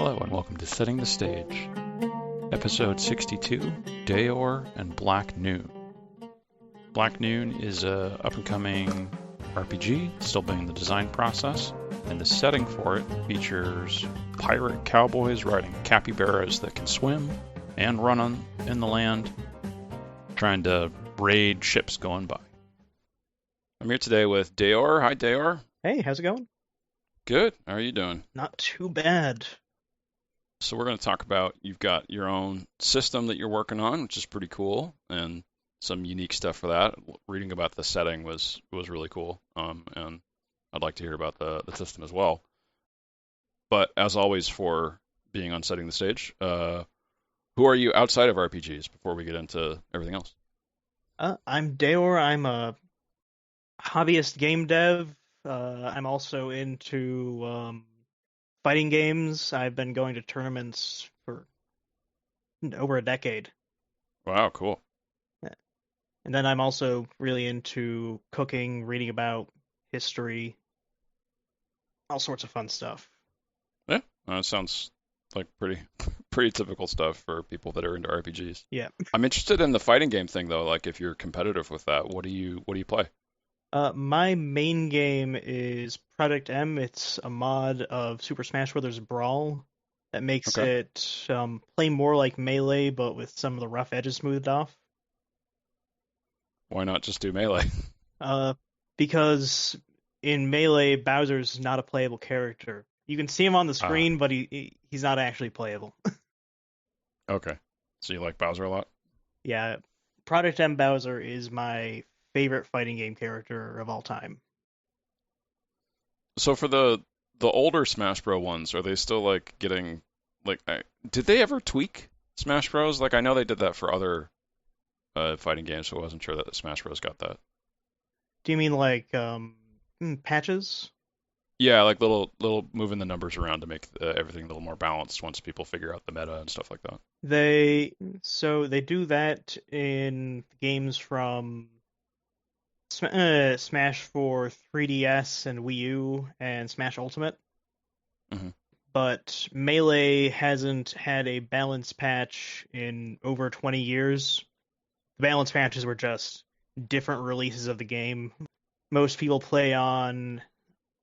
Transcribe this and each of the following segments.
Hello and welcome to Setting the Stage, Episode 62, Deor and Black Noon. Black Noon is a up-and-coming RPG, still being in the design process, and the setting for it features pirate cowboys riding capybaras that can swim and run in the land, trying to raid ships going by. I'm here today with Deor. Hi, Deor. Hey, how's it going? Good. How are you doing? Not too bad. So we're going to talk about, you've got your own system that you're working on, which is pretty cool, and some unique stuff for that. Reading about the setting was really cool, and I'd like to hear about the system as well. But as always, for being on Setting the Stage, who are you outside of RPGs before we get into everything else? I'm Deor. I'm a hobbyist game dev. I'm also into fighting games. I've been going to tournaments for over a decade. Wow, cool. And then I'm also really into cooking, reading about history, all sorts of fun stuff. Yeah, that sounds like pretty typical stuff for people that are into RPGs. Yeah. I'm interested in the fighting game thing though. Like if you're competitive with that, what do you play? My main game is Project M. It's a mod of Super Smash Bros. Brawl that makes Okay. it play more like Melee, but with some of the rough edges smoothed off. Why not just do melee? Uh, because in Melee, Bowser's not a playable character. You can see him on the Ah, screen, but he's not actually playable. okay. So you like Bowser a lot? Yeah, Project M Bowser is my favorite fighting game character of all time. So for the older Smash Bros. Ones, are they still like getting like did they ever tweak Smash Bros? Like I know they did that for other fighting games, so I wasn't sure that the Smash Bros. Got that. Do you mean like patches? Yeah, like little moving the numbers around to make everything a little more balanced once people figure out the meta and stuff like that. They do that in games from Smash for 3DS and Wii U and Smash Ultimate, Hmm. but Melee hasn't had a balance patch in over 20 years. The balance patches were just different releases of the game. Most people play on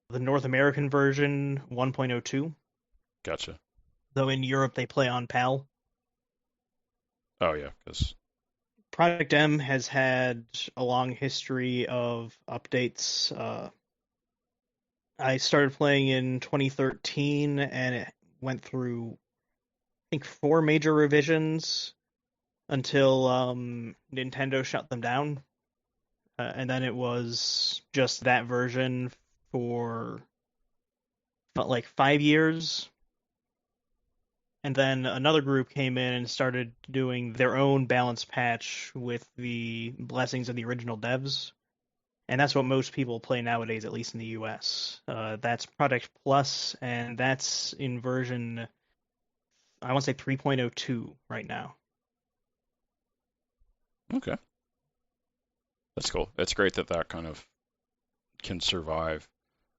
the North American version 1.02, Gotcha. though in Europe they play on PAL. Oh yeah, because Project M has had a long history of updates. I started playing in 2013, and it went through, I think, four major revisions until Nintendo shut them down. And then it was just that version for like 5 years. And then another group came in and started doing their own balance patch with the blessings of the original devs. And that's what most people play nowadays, at least in the US. That's Project Plus, and that's in version, I want to say 3.02 right now. okay, that's cool. It's great that that kind of can survive.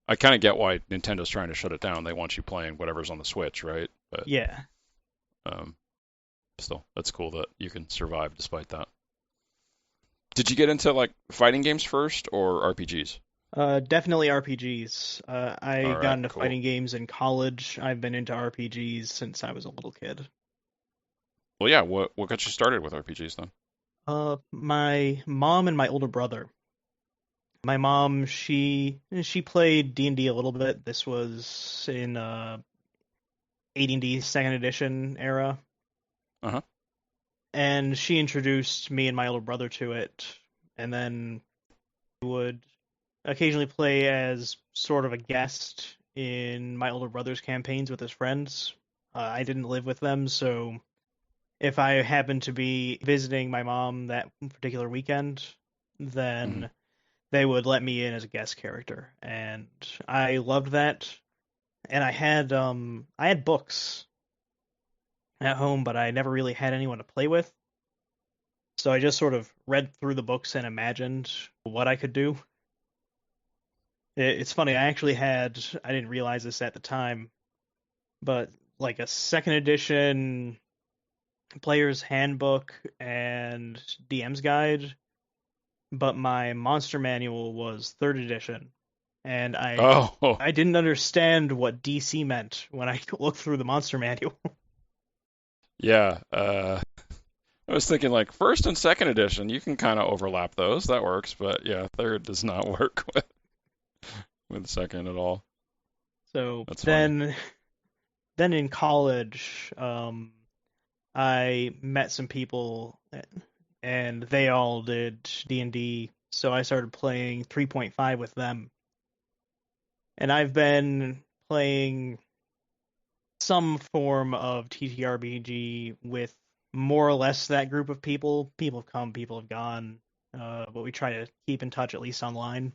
I kind of get why Nintendo's trying to shut it down. They want you playing whatever's on the Switch, right? But Yeah, um, still, that's cool that you can survive despite that. Did you get into like fighting games first or RPGs? definitely RPGs. I All got right, into cool. fighting games in college. I've been into RPGs since I was a little kid. Well, yeah. What got you started with RPGs then? My mom and my older brother. My mom, she played D&D a little bit. This was in AD&D second edition era, Uh huh. and she introduced me and my older brother to it, and then would occasionally play as sort of a guest in my older brother's campaigns with his friends. I didn't live with them, so if I happened to be visiting my mom that particular weekend, Hmm. then they would let me in as a guest character, and I loved that. And I had books at home, but I never really had anyone to play with. So I just sort of read through the books and imagined what I could do. It's funny, I didn't realize this at the time, but like a second edition player's handbook and DM's guide, but my monster manual was third edition, and Oh, I didn't understand what DC meant when I looked through the monster manual. yeah. I was thinking like first and second edition, you can kind of overlap those. That works, but yeah, third does not work with second at all. So That's funny. then in college, I met some people and they all did D&D, so I started playing 3.5 with them. And I've been playing some form of TTRPG with more or less that group of people. People have come, people have gone, but we try to keep in touch at least online.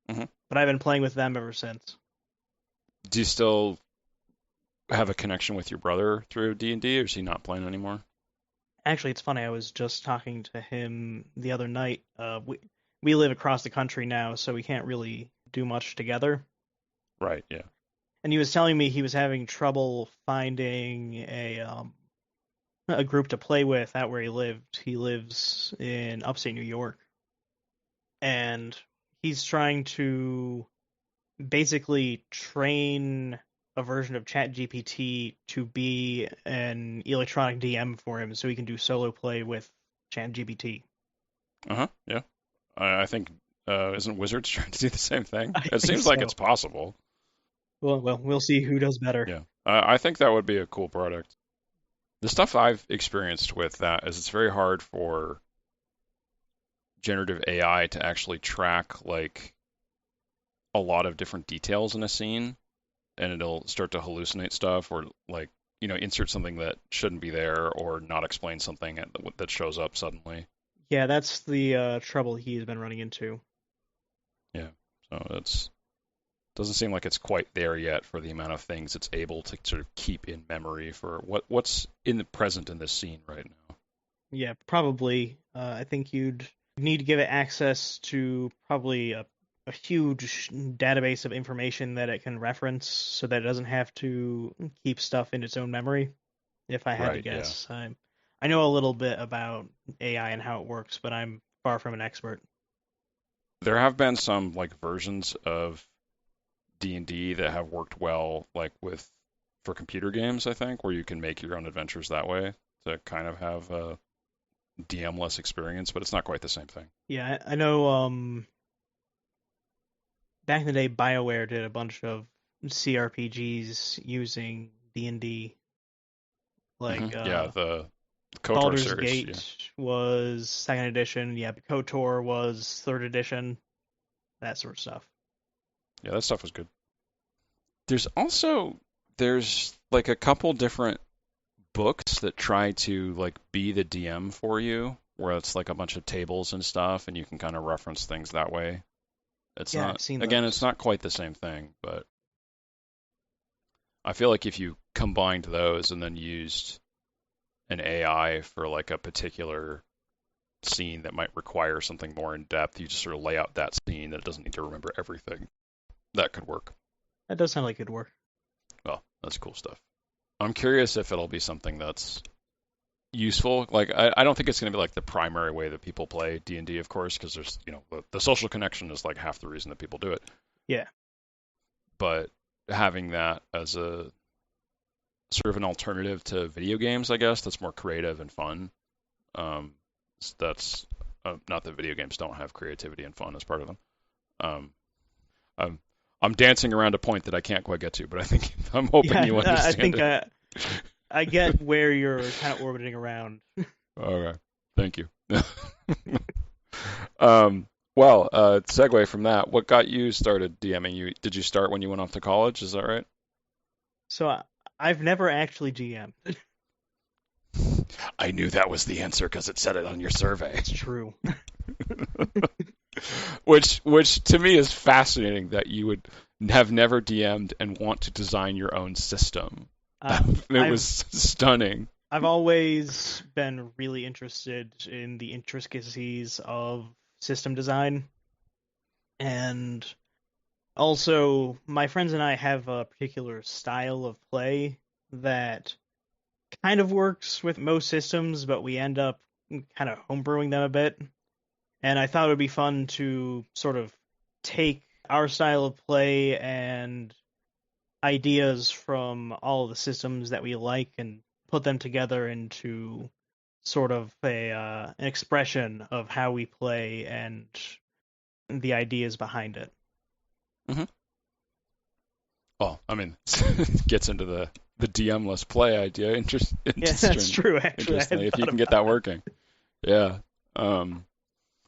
Hmm. But I've been playing with them ever since. Do you still have a connection with your brother through D&D, or is he not playing anymore? Actually, it's funny. I was just talking to him the other night. We live across the country now, so we can't really do much together. Right, yeah. And he was telling me he was having trouble finding a group to play with out where he lived. He lives in upstate New York, and he's trying to basically train a version of ChatGPT to be an electronic DM for him, so he can do solo play with ChatGPT. Uh-huh, yeah. I think isn't Wizards trying to do the same thing? I It think seems like so. it's possible. Well, we'll see who does better. Yeah. I think that would be a cool product. The stuff I've experienced with that is it's very hard for generative AI to actually track like a lot of different details in a scene, and it'll start to hallucinate stuff or like insert something that shouldn't be there or not explain something that shows up suddenly. Yeah, that's the trouble he's been running into. Yeah, so it's doesn't seem like it's quite there yet for the amount of things it's able to sort of keep in memory for what's in the present in this scene right now. Yeah, probably. I think you'd need to give it access to probably a huge database of information that it can reference so that it doesn't have to keep stuff in its own memory, if I had to Right, yeah. guess. I know a little bit about AI and how it works, but I'm far from an expert. There have been some like versions of D&D that have worked well like with for computer games, I think, where you can make your own adventures that way to kind of have a DM-less experience, but it's not quite the same thing. Yeah, I know back in the day BioWare did a bunch of CRPGs using D&D, like Yeah, the KOTOR Baldur's series. Yeah, Gate was second edition. Yeah, KOTOR was third edition. That sort of stuff. yeah, that stuff was good. There's like a couple different books that try to like be the DM for you, where it's like a bunch of tables and stuff, and you can kind of reference things that way. It's Yeah, not, I've seen again, it's those. not quite the same thing, but I feel like if you combined those and then used an AI for like a particular scene that might require something more in depth, you just sort of lay out that scene that doesn't need to remember everything. That could work. That does sound like good work. Well, that's cool stuff. I'm curious if it'll be something that's useful. Like, I don't think it's going to be like the primary way that people play D&D, of course, because there's, the social connection is like half the reason that people do it. Yeah, But having that as a sort of an alternative to video games, I guess, that's more creative and fun. Um, that's not that video games don't have creativity and fun as part of them. Um, I'm, I'm dancing around a point that I can't quite get to, but I think I'm hoping yeah. you I understand think it. I get where you're kind of orbiting around. All right, thank you. um, well, segue from that, what got you started DMing? Did you start when you went off to college? Is that right? So I've never actually GM'd. I knew that was the answer because it said it on your survey. It's true. Which to me is fascinating that you would have never DM'd and want to design your own system. Uh, It was I've stunning. I've always been really interested in the intricacies of system design, and also my friends and I have a particular style of play that kind of works with most systems, but we end up kind of homebrewing them a bit. And I thought it would be fun to sort of take our style of play and ideas from all of the systems that we like and put them together into sort of an expression of how we play and the ideas behind it. Mm-hmm. Well, I mean, it gets into the DM-less play idea. Interesting. Yeah, that's true, actually. Interestingly, if you can get that working. Yeah. Well,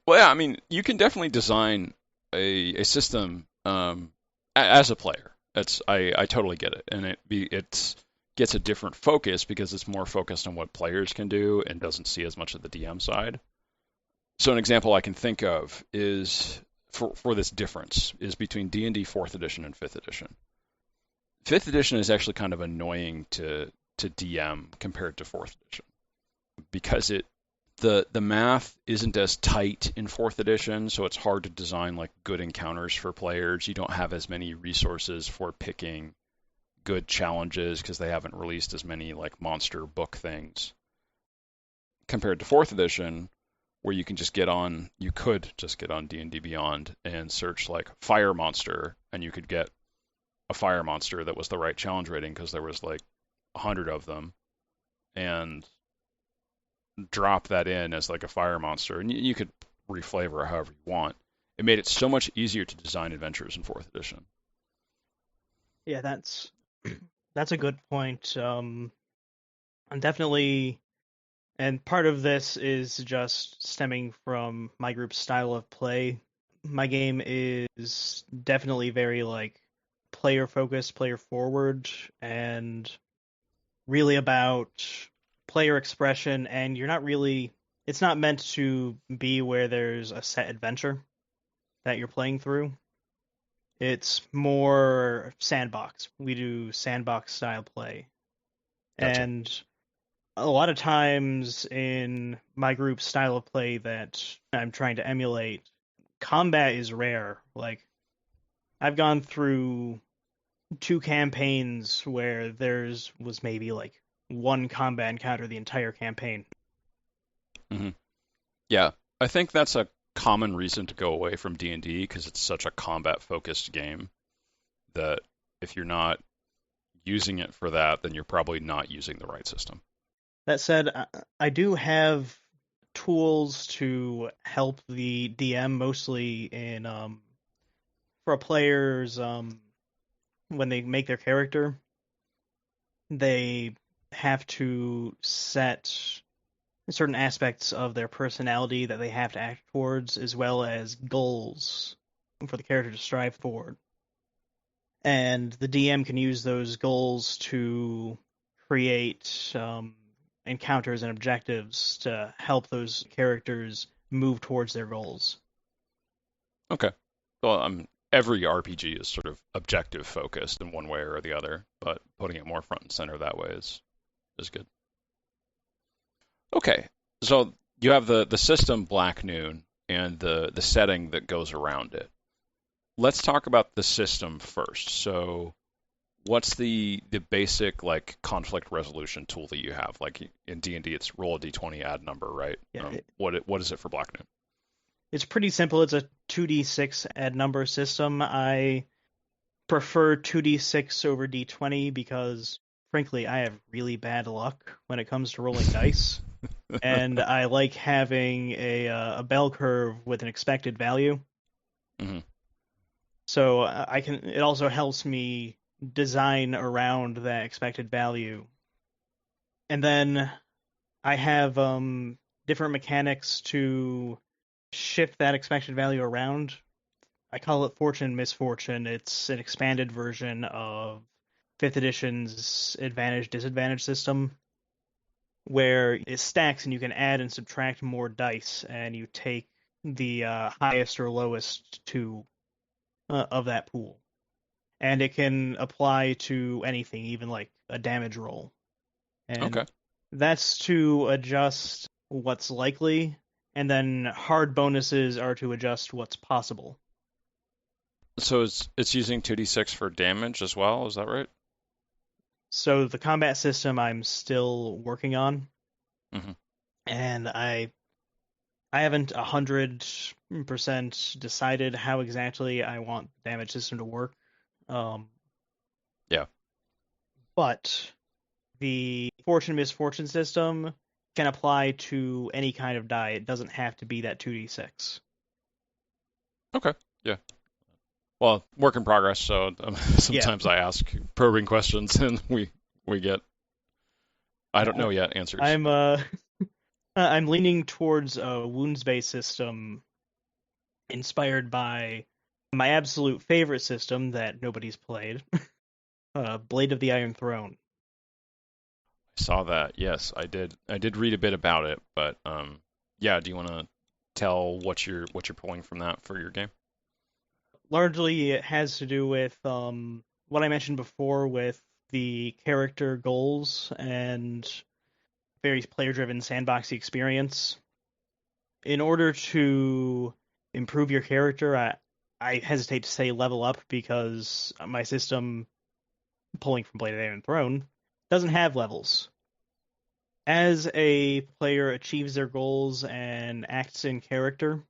yeah, I mean, you can definitely design a system as a player. I totally get it, and it gets a different focus because it's more focused on what players can do and doesn't see as much of the DM side. So an example I can think of is for this difference is between D&D 4th edition and 5th edition. 5th edition is actually kind of annoying to DM compared to 4th edition because the math isn't as tight in 4th edition, so it's hard to design like good encounters for players. You don't have as many resources for picking good challenges because they haven't released as many like monster book things compared to 4th edition, where you could just get on D&D Beyond and search like fire monster, and you could get a fire monster that was the right challenge rating because there was like 100 of them, and drop that in as like a fire monster, and you could reflavor it however you want. It made it so much easier to design adventures in 4th edition. Yeah, that's a good point. I'm definitely, and part of this is just stemming from my group's style of play. My game is definitely very like player focused, player forward, and really about player expression, and it's not meant to be where there's a set adventure that you're playing through. It's more sandbox. We do sandbox style play. Gotcha. And a lot of times in my group's style of play that I'm trying to emulate, combat is rare. Like, I've gone through 2 campaigns where was maybe like 1 combat encounter the entire campaign. Mm-hmm. Yeah, I think that's a common reason to go away from D&D because it's such a combat-focused game that if you're not using it for that, then you're probably not using the right system. That said, I do have tools to help the DM, mostly in for players when they make their character, they have to set certain aspects of their personality that they have to act towards, as well as goals for the character to strive toward. And the DM can use those goals to create encounters and objectives to help those characters move towards their goals. Okay. Well, every RPG is sort of objective focused in one way or the other, but putting it more front and center that way is good. Okay, so you have the system Black Noon and the setting that goes around it. Let's talk about the system first. So what's the basic like conflict resolution tool that you have? Like in D&D, it's roll a d20, add number, right? Yeah, what is it for Black Noon? It's pretty simple. It's a 2d6 add number system. I prefer 2d6 over d20 because, frankly, I have really bad luck when it comes to rolling dice. And I like having a bell curve with an expected value. Mm-hmm. So it also helps me design around that expected value. And then I have different mechanics to shift that expected value around. I call it Fortune Misfortune. It's an expanded version of 5th edition's advantage-disadvantage system, where it stacks and you can add and subtract more dice, and you take the highest or lowest 2 of that pool. And it can apply to anything, even like a damage roll. And okay. That's to adjust what's likely, and then hard bonuses are to adjust what's possible. So it's using 2d6 for damage as well, is that right? So the combat system I'm still working on, Hmm. and I haven't 100% decided how exactly I want the damage system to work. Um, Yeah. but the fortune misfortune system can apply to any kind of die. It doesn't have to be that 2d6. Okay. Yeah. Well, work in progress. So Yeah, sometimes I ask probing questions, and we get I don't yeah. know yet answers. I'm I'm leaning towards a wounds-based system inspired by my absolute favorite system that nobody's played, Blade of the Iron Throne. I saw that. Yes, I did. I did read a bit about it, but yeah. Do you want to tell what you're pulling from that for your game? Largely, it has to do with what I mentioned before with the character goals and very player-driven sandboxy experience. In order to improve your character, I hesitate to say level up because my system, pulling from Blade of the Iron Throne, doesn't have levels. As a player achieves their goals and acts in character,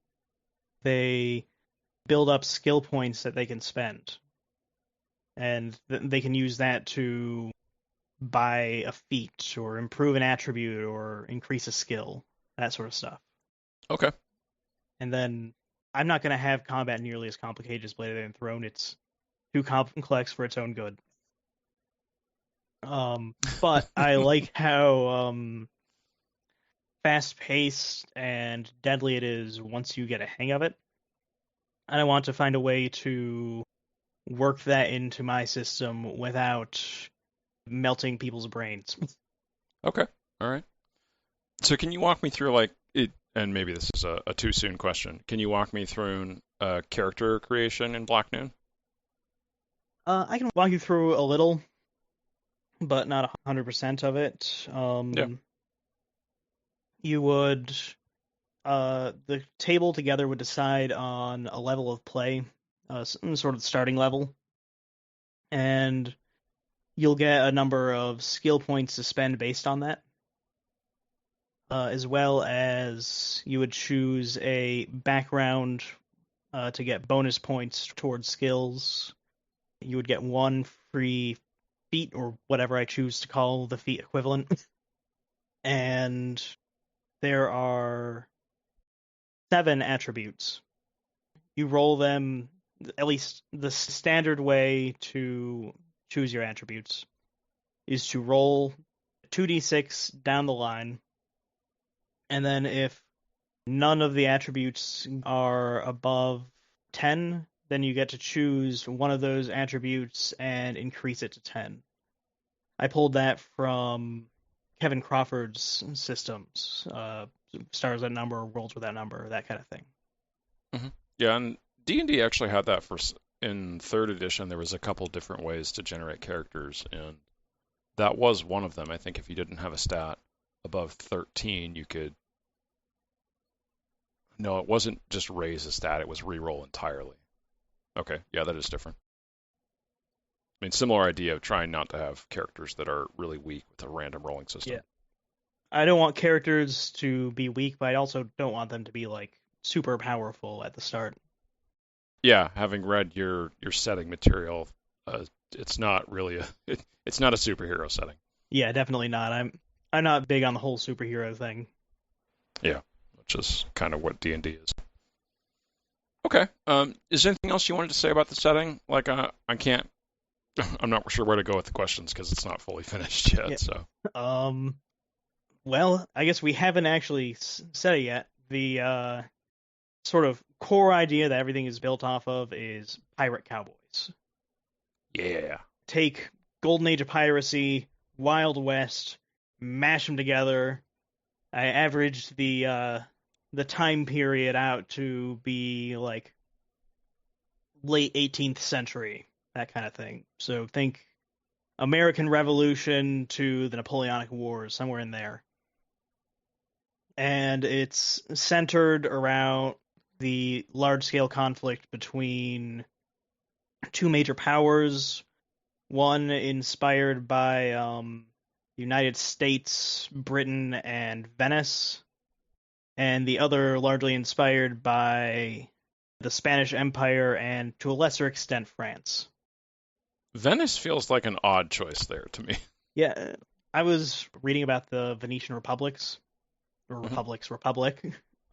they build up skill points that they can spend, and they can use that to buy a feat or improve an attribute or increase a skill, that sort of stuff. Okay. And then I'm not going to have combat nearly as complicated as Blade of the Iron Throne. It's too complex for its own good. But I like how fast paced and deadly it is once you get a hang of it. And I want to find a way to work that into my system without melting people's brains. Okay. All right. So can you walk me through like it? And maybe this is a too soon question. Can you walk me through character creation in Black Noon? I can walk you through a little, but not 100% of it. Yeah. You would the table together would decide on a level of play, some sort of starting level, and you'll get a number of skill points to spend based on that, as well as you would choose a background to get bonus points towards skills. You would get one free feat, or whatever I choose to call the feat equivalent, and there are 7 attributes. You roll them, at least the standard way to choose your attributes is to roll 2d6 down the line, and then if none of the attributes are above 10, then you get to choose one of those attributes and increase it to 10. I pulled that from Kevin Crawford's systems. Stars that number, rolls with that number, that kind of thing. Hmm. Yeah, and D&D actually had that in third edition. There was a couple different ways to generate characters, and that was one of them. I think if you didn't have a stat above 13, you could. No, it wasn't just raise a stat; it was reroll entirely. Okay, yeah, that is different. I mean, similar idea of trying not to have characters that are really weak with a random rolling Yeah. system. I don't want characters to be weak, but I also don't want them to be like super powerful at the start. Yeah, having read your setting material, it's not really it's not a superhero setting. Yeah, definitely not. I'm not big on the whole superhero thing. Yeah, which is kind of what D&D is. Okay. Is there anything else you wanted to say about the setting? Like, I can't. I'm not sure where to go with the questions because it's not fully finished yet. Yeah. So. Um. Well, I guess we haven't actually said it yet. The sort of core idea that everything is built off of is pirate cowboys. Yeah. Take Golden Age of piracy, Wild West, mash them together. I averaged the time period out to be like late 18th century, that kind of thing. So think American Revolution to the Napoleonic Wars, somewhere in there. And it's centered around the large scale conflict between two major powers One inspired by United States, Britain, and Venice, and the other largely inspired by the Spanish Empire and, to a lesser extent, France. Venice feels like an odd choice there to me. Yeah, I was reading about the Venetian republics, or Mhm. republic,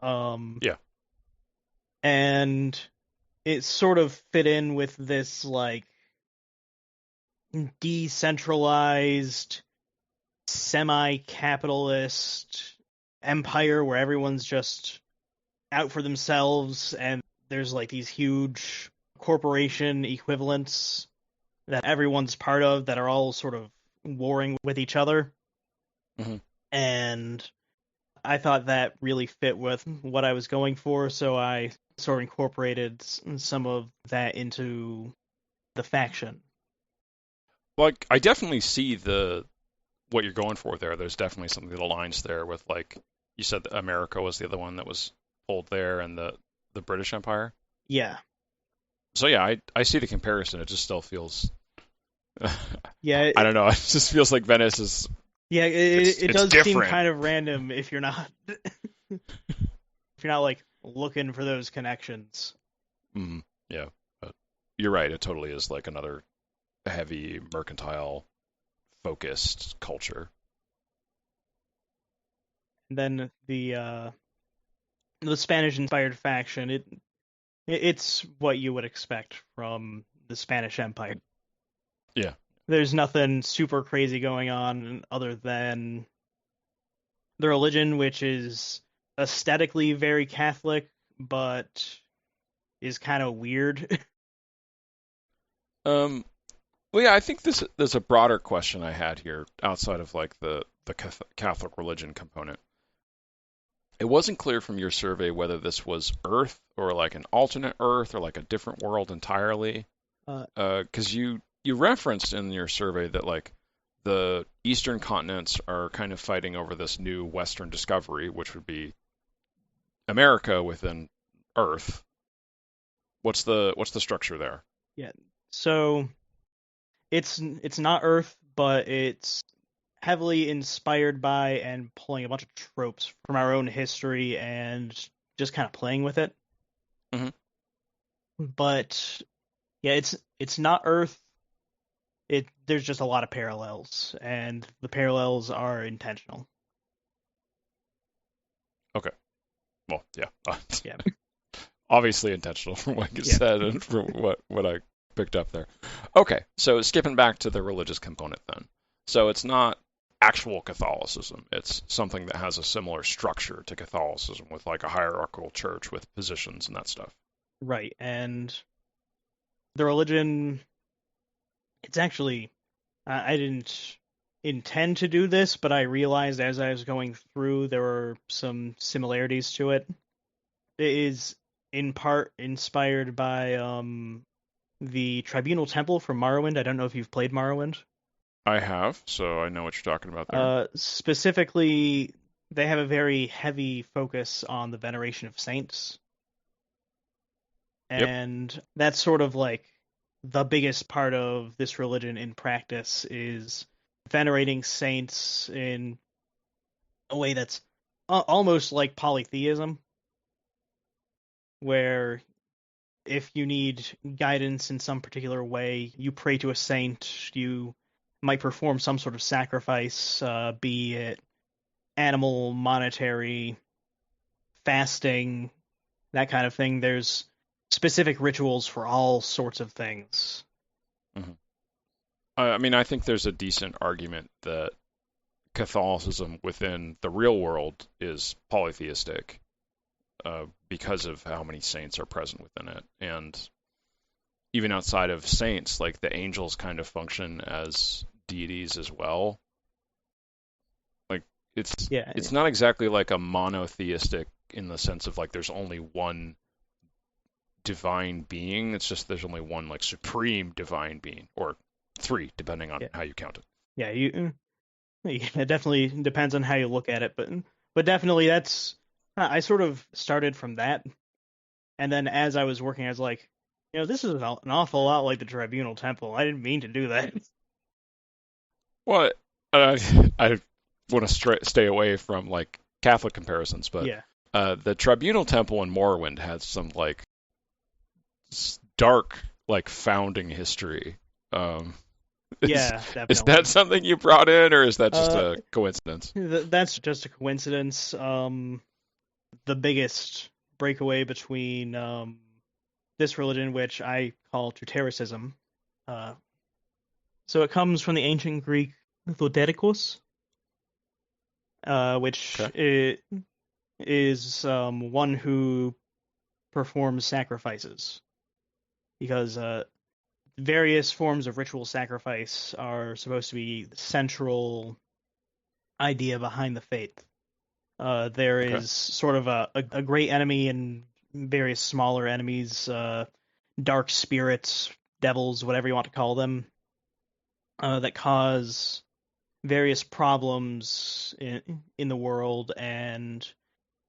Yeah. and it sort of fit in with this like decentralized, semi-capitalist empire where everyone's just out for themselves, and there's like these huge corporation equivalents that everyone's part of that are all sort of warring with each other. Mhm. And I thought that really fit with what I was going for, so I sort of incorporated some of that into the faction. Like I definitely see the what you're going for there. There's definitely something that aligns there with like you said that America was the other one that was pulled there and the British Empire. Yeah. So yeah, I see the comparison. It just still feels Yeah, I don't know. It just feels like Venice is yeah, it it's does seem different. kind of random if you're not if you're not like looking for those connections. Yeah, but you're right. It totally is like another heavy mercantile focused culture. And then the Spanish inspired faction, it's what you would expect from the Spanish Empire. Yeah. There's nothing super crazy going on other than the religion, which is aesthetically very Catholic, but is kind of weird. Um. Well, yeah. I think there's a broader question I had here outside of like the Catholic religion component. It wasn't clear from your survey whether this was Earth or like an alternate Earth or like a different world entirely. uh, Because you referenced in your survey that like the eastern continents are kind of fighting over this new Western discovery, which would be America within Earth. What's the structure there? yeah. So it's not Earth, but it's heavily inspired by and pulling a bunch of tropes from our own history and just kind of playing with it. Hmm. But yeah, it's not Earth. There's just a lot of parallels, and the parallels are intentional. Okay. Well, yeah. Yeah, Obviously intentional from what you yeah, said and from what I picked up there. Okay, so skipping back to the religious component then. So it's not actual Catholicism. It's something that has a similar structure to Catholicism with like a hierarchical church with positions and that stuff. right. And the religion, it's actually I didn't intend to do this, but I realized as I was going through there were some similarities to it. It is in part inspired by the Tribunal Temple from Morrowind. I don't know if you've played Morrowind. I have, so I know what you're talking about there. Specifically, they have a very heavy focus on the veneration of saints, Yep. and that's sort of like the biggest part of this religion in practice is venerating saints in a way that's almost like polytheism, where if you need guidance in some particular way, you pray to a saint, you might perform some sort of sacrifice, be it animal, monetary, fasting, that kind of thing. There's specific rituals for all sorts of things. Hmm. I mean, I think there's a decent argument that Catholicism within the real world is polytheistic because of how many saints are present within it. And even outside of saints, like the angels kind of function as deities as well. Like it's Yeah, it's not exactly like a monotheistic in the sense of like there's only one divine being. It's just there's only one like supreme divine being, or three, depending on yeah, how you count it. yeah. It definitely depends on how you look at it, but definitely that's I sort of started from that, and then as I was working, I was like, This is an awful lot like the Tribunal Temple. I didn't mean to do that. Well, I want to stay away from like Catholic comparisons, but Yeah. the Tribunal Temple in Morrowind has some like dark like founding history. Um, is Yeah, is that definitely. something you brought in, or is that just Uh, a coincidence? that's just a coincidence. The biggest breakaway between this religion, which I call Deutericism, uh, so it comes from the ancient Greek Thoderikos, which Okay. is one who performs sacrifices, because various forms of ritual sacrifice are supposed to be the central idea behind the faith. There Okay. is sort of a great enemy and various smaller enemies, dark spirits, devils, whatever you want to call them, that cause various problems in the world, and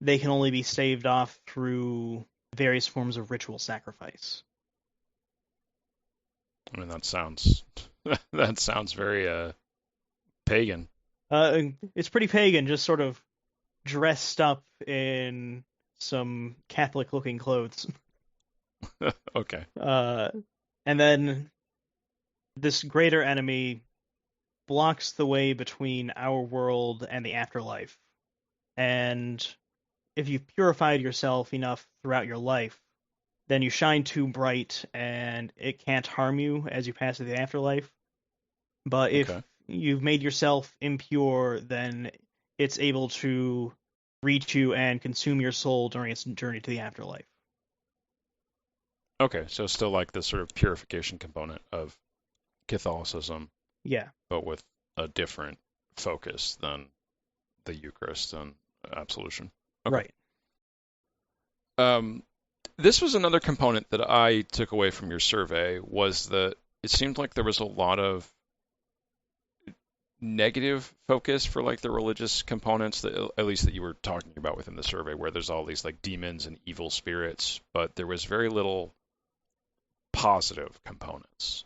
they can only be staved off through various forms of ritual sacrifice. I mean, that sounds that sounds very pagan. It's pretty pagan, just sort of dressed up in some Catholic-looking clothes. Okay. Uh, and then this greater enemy blocks the way between our world and the afterlife. And if you've purified yourself enough throughout your life, then you shine too bright and it can't harm you as you pass to the afterlife. But if Okay. you've made yourself impure, then it's able to reach you and consume your soul during its journey to the afterlife. Okay. So still like the sort of purification component of Catholicism, Yeah, but with a different focus than the Eucharist and absolution. Okay. right. Um, this was another component that I took away from your survey was that it seemed like there was a lot of negative focus for like the religious components that at least that you were talking about within the survey where there's all these like demons and evil spirits, but there was very little positive components.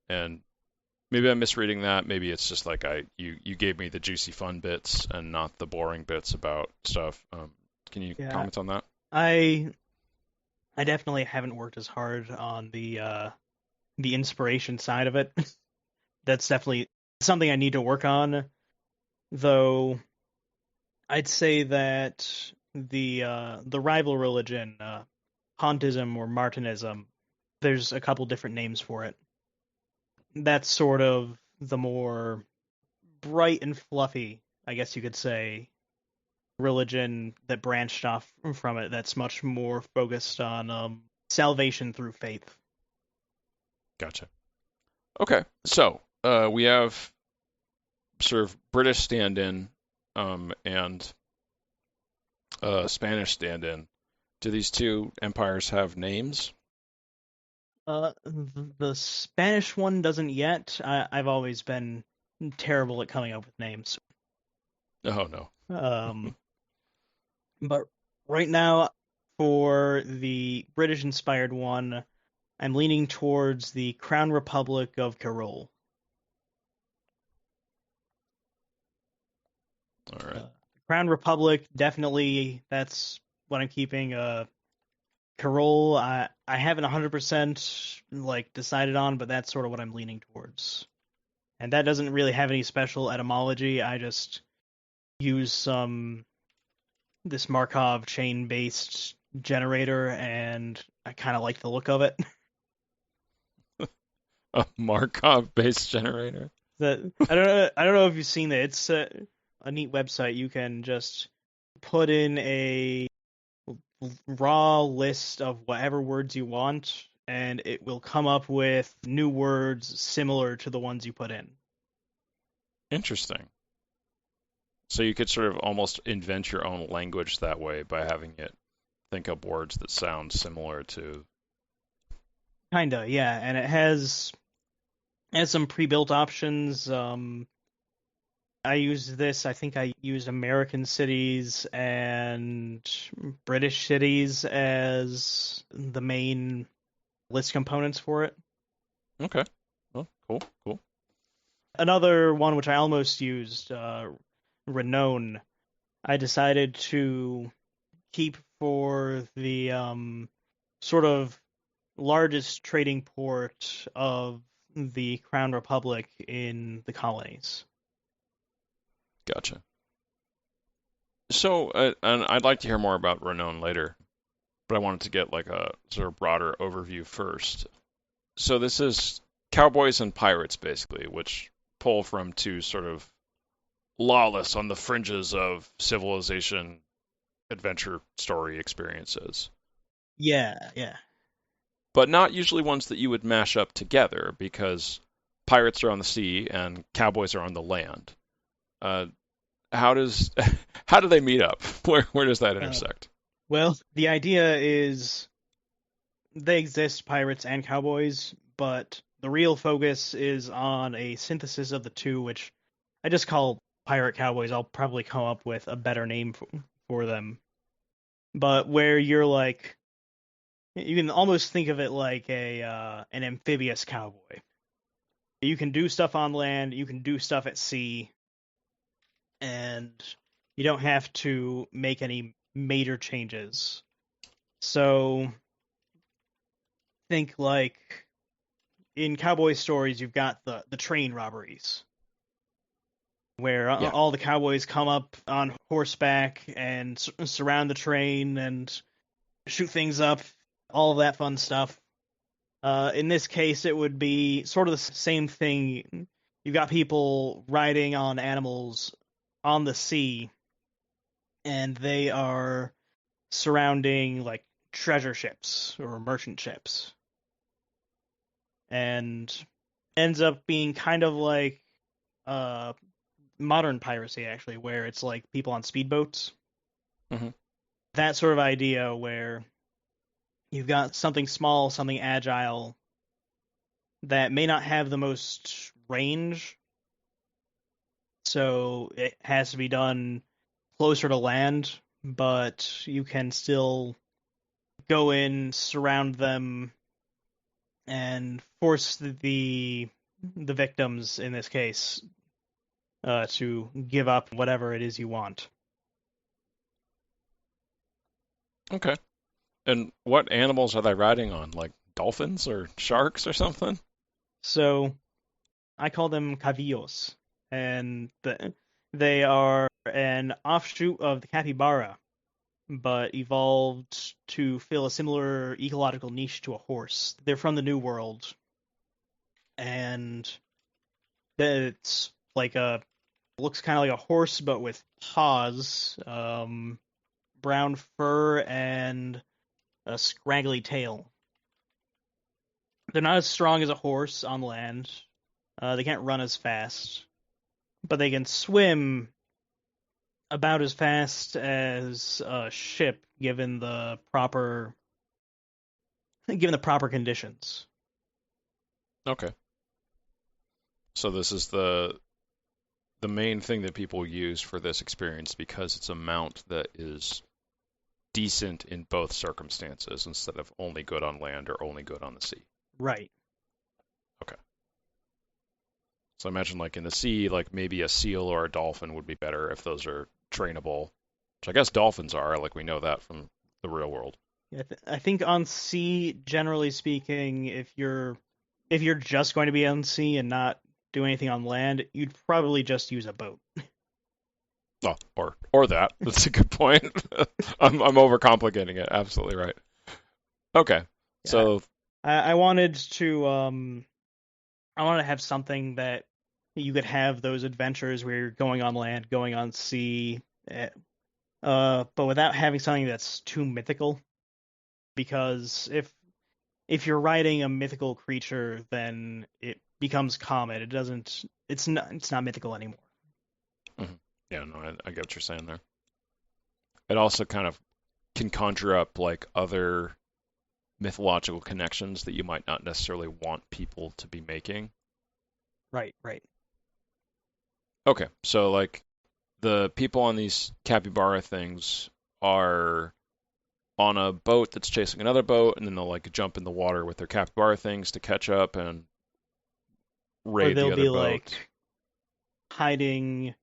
And maybe I'm misreading that. Maybe it's just like you gave me the juicy fun bits and not the boring bits about stuff. Can you Yeah, comment on that? I I definitely haven't worked as hard on the inspiration side of it. That's definitely something I need to work on, though I'd say that the rival religion, Pontism or Martinism, there's a couple different names for it. That's sort of the more bright and fluffy, I guess you could say, religion that branched off from it. That's much more focused on salvation through faith. Gotcha. Okay, so we have sort of British stand-in and Spanish stand-in. Do these two empires have names? The Spanish one doesn't yet. I've always been terrible at coming up with names. Oh no. Um, but right now, for the British-inspired one, I'm leaning towards the Crown Republic of Carol. All right. Crown Republic, definitely, that's what I'm keeping. Carol, I haven't 100% like decided on, but that's sort of what I'm leaning towards. And that doesn't really have any special etymology. I just use this Markov chain-based generator, and I kind of like the look of it. A Markov-based generator. That I don't know if you've seen it. It's a neat website. You can just put in a raw list of whatever words you want, and it will come up with new words similar to the ones you put in. Interesting. So you could sort of almost invent your own language that way by having it think up words that sound similar to. Kinda, yeah, and it has some pre-built options. I used this. I think I used American cities and British cities as the main list components for it. Okay. Well, cool. Another one which I almost used, Renown, I decided to keep for the sort of largest trading port of the Crown Republic in the colonies. Gotcha. So, and I'd like to hear more about Renown later, but I wanted to get like a sort of broader overview first. So this is cowboys and pirates, basically, which pull from two sort of lawless on the fringes of civilization adventure story experiences. Yeah. But not usually ones that you would mash up together because pirates are on the sea and cowboys are on the land. Uh, how does how do they meet up? Where does that intersect? Well, the idea is they exist, pirates and cowboys, but the real focus is on a synthesis of the two, which I just call pirate cowboys. I'll probably come up with a better name for them. But where you're like, you can almost think of it like an amphibious cowboy. You can do stuff on land, you can do stuff at sea, and you don't have to make any major changes. So think like in cowboy stories, you've got the train robberies, where Yeah. all the cowboys come up on horseback and surround the train and shoot things up, all of that fun stuff. In this case, it would be sort of the same thing. You've got people riding on animals on the sea, and they are surrounding like treasure ships or merchant ships, and ends up being kind of like uh, modern piracy, actually, where it's like people on speedboats. Hmm. That sort of idea where you've got something small, something agile that may not have the most range, so it has to be done closer to land, but you can still go in, surround them, and force the victims in this case to give up whatever it is you want. Okay. And what animals are they riding on? Like dolphins or sharks or something? So I call them cavillos, and they are an offshoot of the capybara, but evolved to fill a similar ecological niche to a horse. They're from the New World, and it's like a looks kind of like a horse, but with paws, brown fur, and a scraggly tail. They're not as strong as a horse on land. They can't run as fast, but they can swim about as fast as a ship given the proper conditions. Okay. So this is the main thing that people use for this experience because it's a mount that is decent in both circumstances instead of only good on land or only good on the sea. Right. Okay. So I imagine like in the sea, like maybe a seal or a dolphin would be better if those are trainable, which I guess dolphins are, like we know that from the real world. Yeah, I think on sea, generally speaking, if you're just going to be on sea and not do anything on land, you'd probably just use a boat. Oh, or that. That's a good point. I'm overcomplicating it. Absolutely right. Okay. Yeah, So I wanted to have something that you could have those adventures where you're going on land, going on sea, but without having something that's too mythical. Because if you're writing a mythical creature, then it becomes common. It's not mythical anymore. mhm. Yeah, no, I get what you're saying there. It also kind of can conjure up like other mythological connections that you might not necessarily want people to be making. Right. Okay, so like the people on these capybara things are on a boat that's chasing another boat, and then they'll like jump in the water with their capybara things to catch up and Or raid the they'll other be boats. like hiding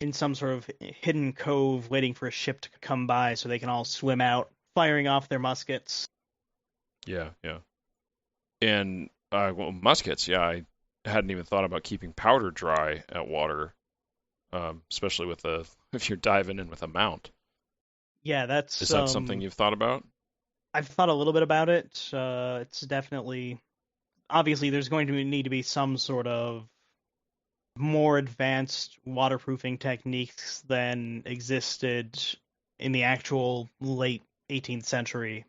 in some sort of hidden cove waiting for a ship to come by so they can all swim out, firing off their muskets. Yeah, yeah. And well, muskets, yeah, I hadn't even thought about keeping powder dry at water, especially with if you're diving in with a mount. Yeah, Is that's that something you've thought about? I've thought a little bit about it. It's definitely obviously there's going to need to be some sort of more advanced waterproofing techniques than existed in the actual late 18th century,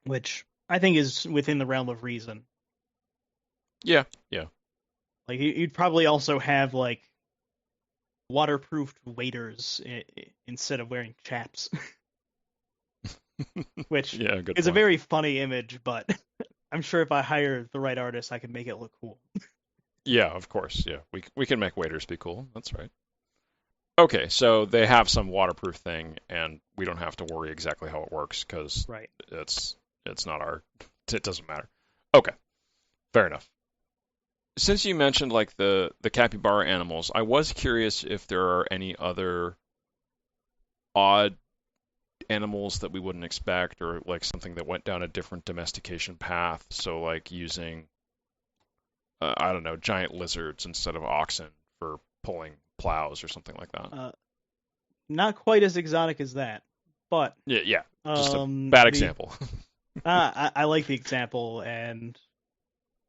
which I think is within the realm of reason. Yeah, yeah. Like you'd probably also have like waterproofed waders instead of wearing chaps, which Yeah, good is a point. very funny image, but I'm sure if I hire the right artist, I can make it look cool. Yeah, of course. Yeah, we can make waders be cool. That's right. Okay, so they have some waterproof thing, and we don't have to worry exactly how it works because Right. it's not our. It doesn't matter. Okay, fair enough. Since you mentioned like the capybara animals, I was curious if there are any other odd animals that we wouldn't expect, or like something that went down a different domestication path. So like using I don't know, giant lizards instead of oxen for pulling plows or something like that. Not quite as exotic as that, but Yeah, yeah. Just a bad example. I like the example, and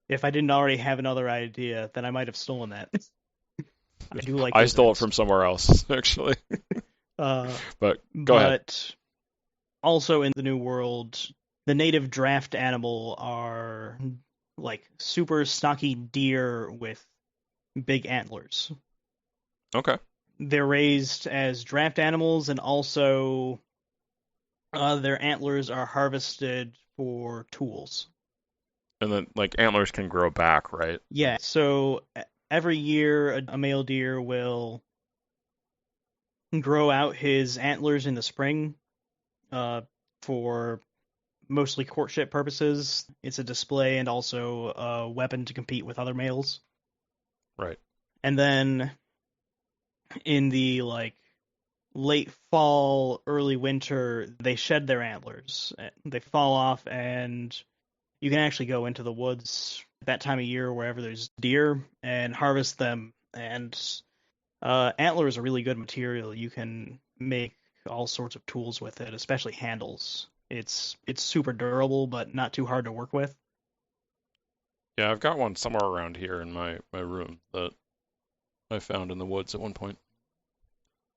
if I didn't already have another idea, then I might have stolen that. I do like I stole it lizards. from somewhere else, actually. Uh, But go ahead. but also in the New World, the native draft animal are like super stocky deer with big antlers. Okay. They're raised as draft animals, and also their antlers are harvested for tools. And then like antlers can grow back, right? Yeah, so every year a male deer will grow out his antlers in the spring uh, for mostly courtship purposes. It's a display and also a weapon to compete with other males. Right. And then in the like late fall, early winter, they shed their antlers. They fall off, and you can actually go into the woods that time of year wherever there's deer and harvest them. And antler is a really good material. You can make all sorts of tools with it, especially handles. It's super durable, but not too hard to work with. Yeah, I've got one somewhere around here in my room that I found in the woods at one point.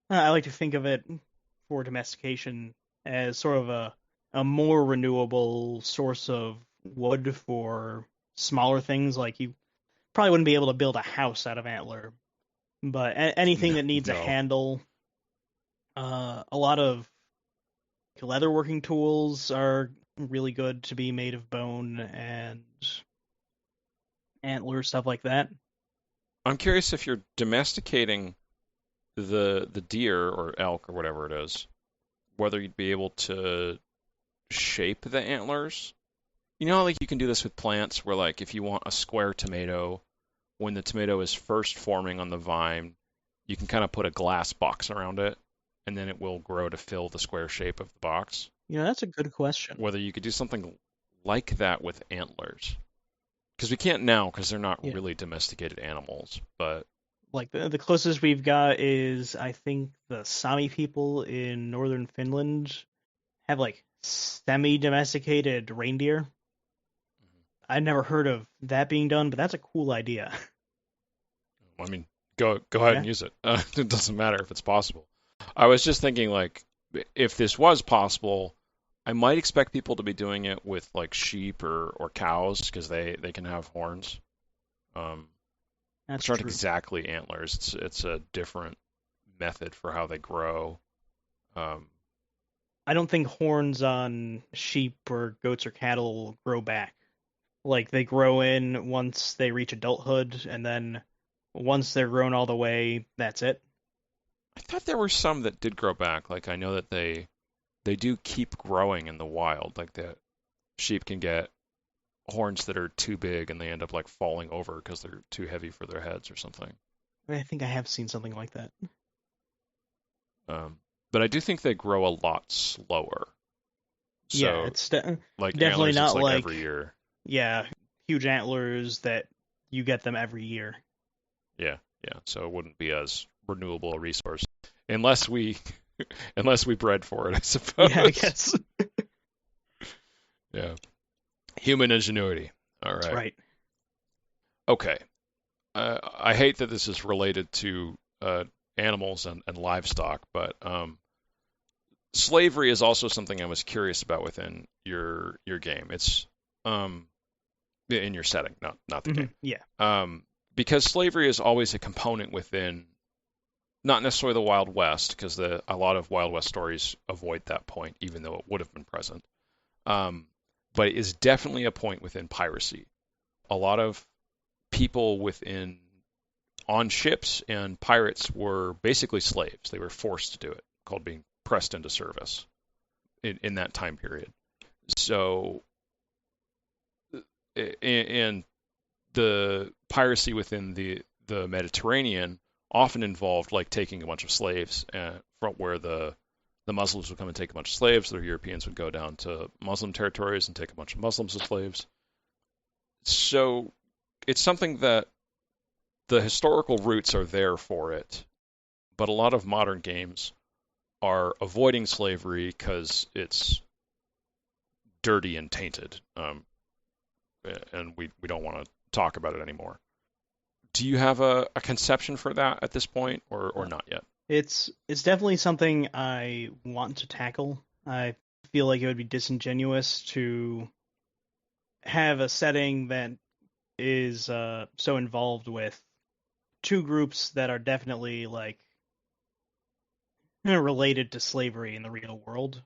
I like to think of it for domestication as sort of a more renewable source of wood for smaller things. Like you probably wouldn't be able to build a house out of antler, but anything that needs a No. handle, a lot of leatherworking tools are really good to be made of bone and antler stuff like that. I'm curious if you're domesticating the deer or elk or whatever it is, whether you'd be able to shape the antlers. You know, like you can do this with plants where like if you want a square tomato, when the tomato is first forming on the vine, you can kind of put a glass box around it, and then it will grow to fill the square shape of the box. That's a good question. Whether you could do something like that with antlers. Because we can't now because they're not Yeah. really domesticated animals, but Like the closest we've got is I think the Sami people in northern Finland have like semi-domesticated reindeer. I'd never heard of that being done, but that's a cool idea. I mean, go ahead Yeah. and use it. It doesn't matter if it's possible. I was just thinking like if this was possible, I might expect people to be doing it with like sheep or cows because they can have horns. That's It's not true. exactly antlers. It's a different method for how they grow. Um, I don't think horns on sheep or goats or cattle grow back. Like they grow in once they reach adulthood, and then once they're grown all the way, that's it. I thought there were some that did grow back. Like I know that they do keep growing in the wild. Like the sheep can get horns that are too big and they end up like falling over because they're too heavy for their heads or something. I think I have seen something like that. But I do think they grow a lot slower. Yeah, So it's like definitely antlers, it's not like like, every year. yeah, huge antlers that you get them every year. Yeah, yeah. So it wouldn't be as renewable a resource unless we unless we bred for it, I suppose. Yeah, I guess. Yeah. Human ingenuity. All That's right. right. Okay. I hate that this is related to animals and livestock, but slavery is also something I was curious about within your game. It's in your setting, not the game. Yeah. Because slavery is always a component within, not necessarily the Wild West, because a lot of Wild West stories avoid that point, even though it would have been present. But it is definitely a point within piracy. A lot of people on ships and pirates were basically slaves. They were forced to do it, called being pressed into service in that time period. So, and the piracy within the Mediterranean often involved like taking a bunch of slaves from where the Muslims would come and take a bunch of slaves. The Europeans would go down to Muslim territories and take a bunch of Muslims as slaves. So it's something that the historical roots are there for it, but a lot of modern games are avoiding slavery because it's dirty and tainted, and we don't want to talk about it anymore. Do you have a conception for that at this point, or not yet? It's definitely something I want to tackle. I feel like it would be disingenuous to have a setting that is so involved with two groups that are definitely like related to slavery in the real world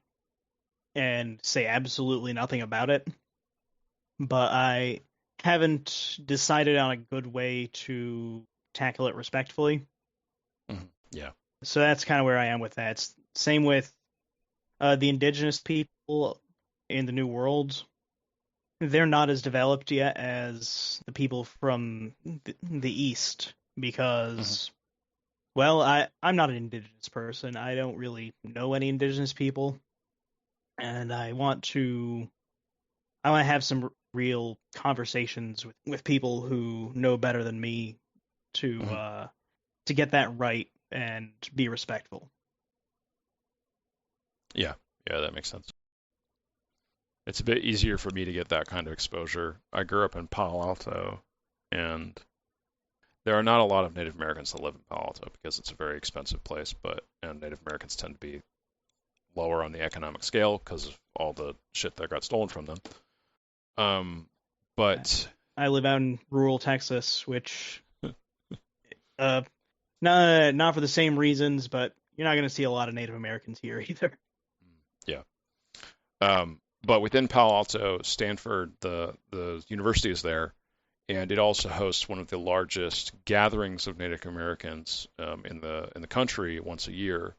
and say absolutely nothing about it. But I haven't decided on a good way to tackle it respectfully. Yeah. So that's kind of where I am with that. It's same with the indigenous people in the New World. They're not as developed yet as the people from the East because, well, I'm not an indigenous person. I don't really know any indigenous people, and I want to have some real conversations with people who know better than me to get that right and be respectful. Yeah, that makes sense. It's a bit easier for me to get that kind of exposure. I grew up in Palo Alto, and there are not a lot of Native Americans that live in Palo Alto because it's a very expensive place, and Native Americans tend to be lower on the economic scale because of all the shit that got stolen from them. But I live out in rural Texas, which not for the same reasons, but you're not going to see a lot of Native Americans here either. Yeah. But within Palo Alto, Stanford, the university is there, and it also hosts one of the largest gatherings of Native Americans in the country once a year,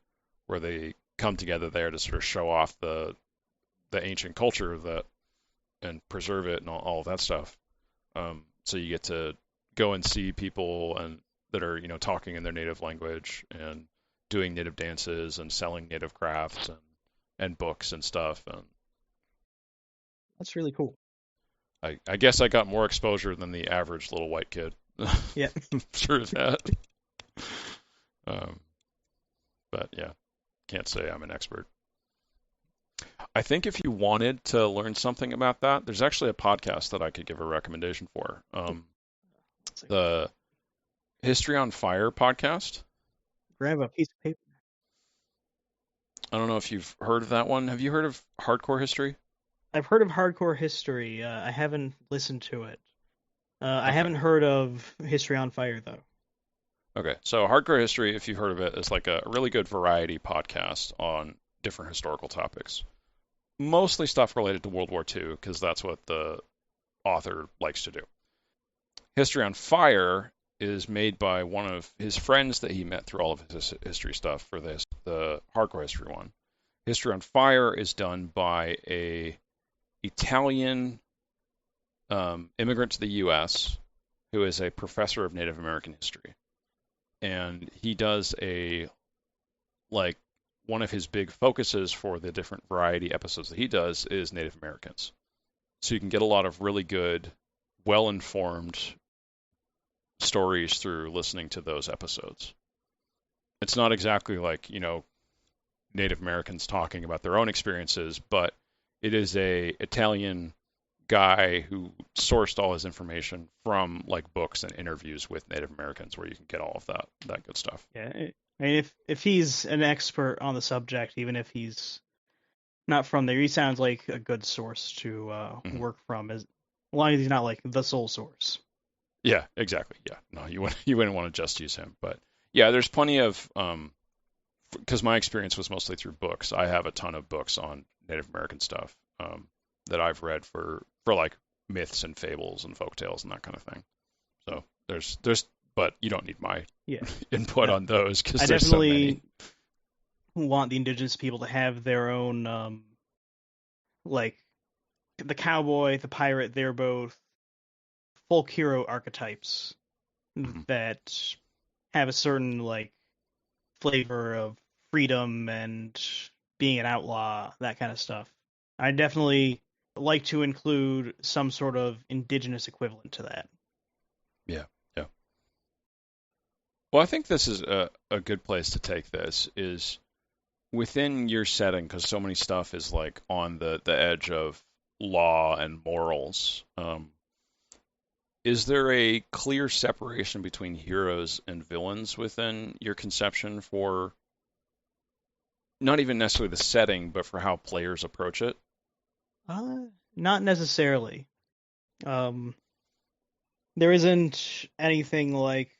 where they come together there to sort of show off the ancient culture and preserve it and all of that stuff. So you get to go and see people that are talking in their native language and doing native dances and selling native crafts and books and stuff. And that's really cool. I guess I got more exposure than the average little white kid. Yeah. I'm sure of that. But yeah, can't say I'm an expert. I think if you wanted to learn something about that, there's actually a podcast that I could give a recommendation for. The History on Fire podcast. Grab a piece of paper. I don't know if you've heard of that one. Have you heard of Hardcore History? I've heard of Hardcore History. I haven't listened to it. I haven't heard of History on Fire, though. Okay, so Hardcore History, if you've heard of it, is like a really good variety podcast on different historical topics. Mostly stuff related to World War II, because that's what the author likes to do. History on Fire is made by one of his friends that he met through all of his history stuff for the Hardcore History one. History on Fire is done by a Italian immigrant to the U.S. who is a professor of Native American history, and he does one of his big focuses for the different variety episodes that he does is Native Americans. So you can get a lot of really good, well-informed stories through listening to those episodes. It's not exactly like, Native Americans talking about their own experiences, but it is a Italian guy who sourced all his information from like books and interviews with Native Americans where you can get all of that good stuff. Yeah, I mean, if he's an expert on the subject, even if he's not from there, he sounds like a good source to work from, as long as he's not like the sole source. Yeah, exactly. Yeah, no, you wouldn't want to just use him, but yeah, there's plenty of because my experience was mostly through books. I have a ton of books on Native American stuff that I've read for like myths and fables and folktales and that kind of thing. So there's but you don't need my input on those because there's so many. Want the indigenous people to have their own like the cowboy, the pirate, they're both folk hero archetypes that have a certain like flavor of freedom and being an outlaw, that kind of stuff. I definitely like to include some sort of indigenous equivalent to that. Yeah. Well, I think this is a good place to take this is within your setting, because so many stuff is like on the edge of law and morals. Is there a clear separation between heroes and villains within your conception for not even necessarily the setting, but for how players approach it? Not necessarily. There isn't anything like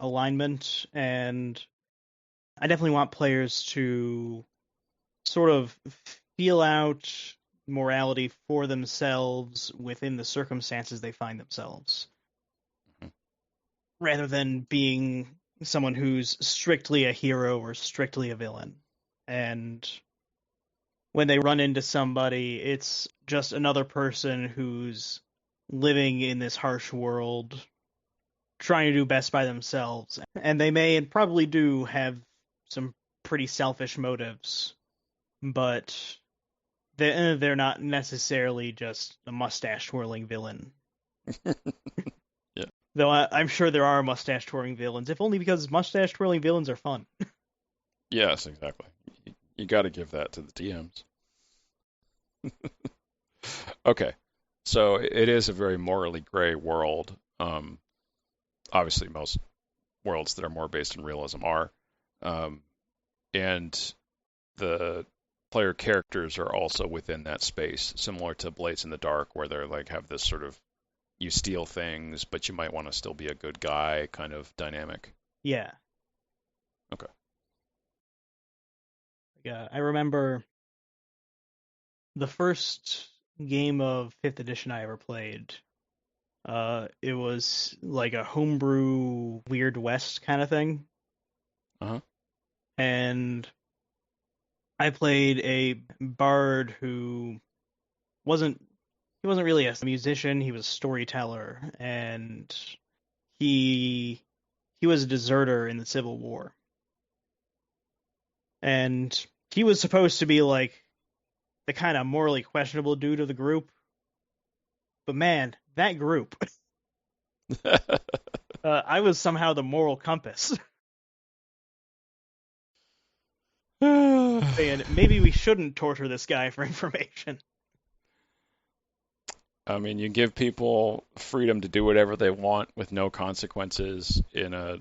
alignment, and I definitely want players to sort of feel out morality for themselves within the circumstances they find themselves, rather than being someone who's strictly a hero or strictly a villain. And when they run into somebody, it's just another person who's living in this harsh world, trying to do best by themselves. And they may and probably do have some pretty selfish motives, but they're not necessarily just a mustache-twirling villain. Yeah. Though I'm sure there are mustache-twirling villains, if only because mustache-twirling villains are fun. Yes, exactly. You got to give that to the DMs. Okay, so it is a very morally gray world. Obviously, most worlds that are more based in realism are. And the player characters are also within that space, similar to Blades in the Dark, where they're like have this sort of you steal things, but you might want to still be a good guy kind of dynamic. Yeah. Okay. Yeah, I remember the first game of 5th edition I ever played. It was like a homebrew Weird West kind of thing. Uh-huh. And I played a bard who wasn't really a musician, he was a storyteller, and he was a deserter in the Civil War. And he was supposed to be like the kind of morally questionable dude of the group. But man, that group. I was somehow the moral compass. And maybe we shouldn't torture this guy for information. I mean, you give people freedom to do whatever they want with no consequences in a